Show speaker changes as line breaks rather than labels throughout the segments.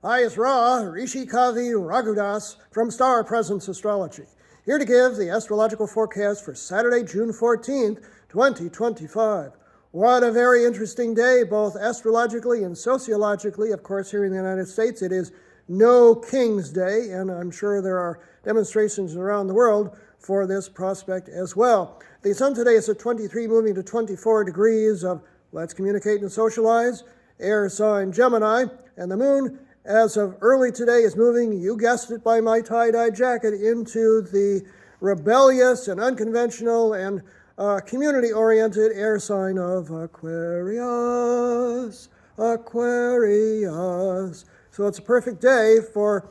Hi, it's Ra, Rishi Kavi Raghudas from Star Presence Astrology, here to give the astrological forecast for Saturday, June 14th, 2025. What a very interesting day, both astrologically and sociologically. Of course, here in the United States, it is No King's Day, and I'm sure there are demonstrations around the world for this prospect as well. The sun today is at 23, moving to 24 degrees of, let's communicate and socialize, air sign Gemini, and the moon, as of early today, is moving, you guessed it by my tie-dye jacket, into the rebellious and unconventional and community-oriented air sign of Aquarius. Aquarius. So it's a perfect day for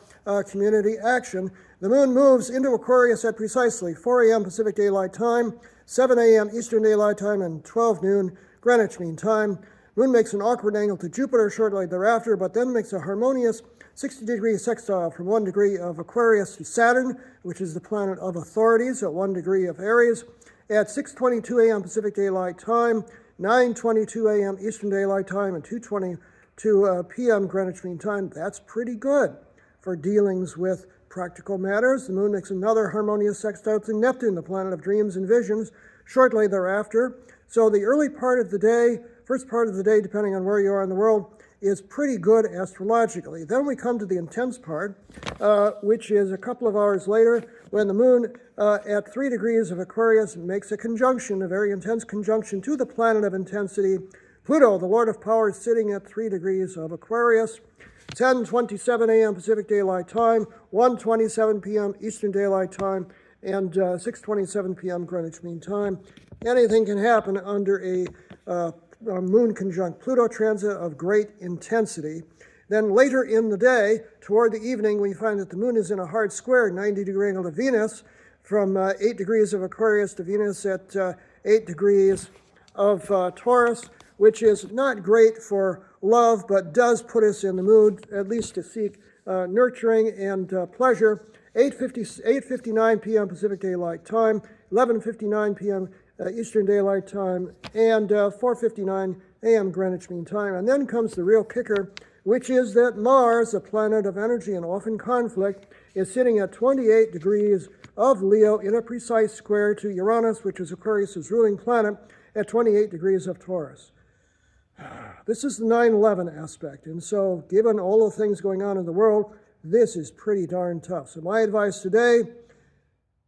community action. The moon moves into Aquarius at precisely 4 a.m. Pacific Daylight Time, 7 a.m. Eastern Daylight Time, and 12 noon Greenwich Mean Time. Moon makes an awkward angle to Jupiter shortly thereafter, but then makes a harmonious 60-degree sextile from 1 degree of Aquarius to Saturn, which is the planet of authorities, at 1 degree of Aries, at 6:22 a.m. Pacific Daylight Time, 9:22 a.m. Eastern Daylight Time, and 2:22 p.m. Greenwich Mean Time. That's pretty good for dealings with practical matters. The moon makes another harmonious sextile to Neptune, the planet of dreams and visions, shortly thereafter. So the early part of the day, first part of the day, depending on where you are in the world, is pretty good astrologically. Then we come to the intense part, which is a couple of hours later, when the moon at 3 degrees of Aquarius makes a conjunction, a very intense conjunction to the planet of intensity, Pluto, the Lord of Power, sitting at 3 degrees of Aquarius. 10:27 a.m. Pacific Daylight Time, 1:27 p.m. Eastern Daylight Time, and 6:27 p.m. Greenwich Mean Time. Anything can happen under a moon conjunct Pluto transit of great intensity. Then later in the day, toward the evening, we find that the moon is in a hard square, 90-degree angle to Venus, from 8 degrees of Aquarius to Venus at 8 degrees of Taurus, which is not great for love, but does put us in the mood, at least to seek nurturing and pleasure. 8:59 p.m. Pacific Daylight Time, 11:59 p.m. Eastern Daylight Time, and 4:59 a.m. Greenwich Mean Time. And then comes the real kicker, which is that Mars, a planet of energy and often conflict, is sitting at 28 degrees of Leo in a precise square to Uranus, which is Aquarius' ruling planet, at 28 degrees of Taurus. This is the 9/11 aspect, and so given all the things going on in the world, this is pretty darn tough. So my advice today,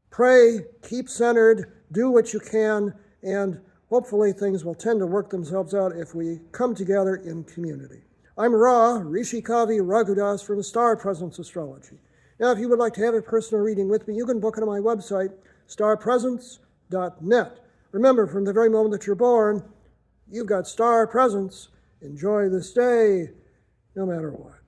pray, keep centered, do what you can, and hopefully things will tend to work themselves out if we come together in community. I'm Ra, Rishi Kavi Raghudas from Star Presence Astrology. Now, if you would like to have a personal reading with me, you can book it on my website, starpresence.net. Remember, from the very moment that you're born, you've got star presence. Enjoy this day, no matter what.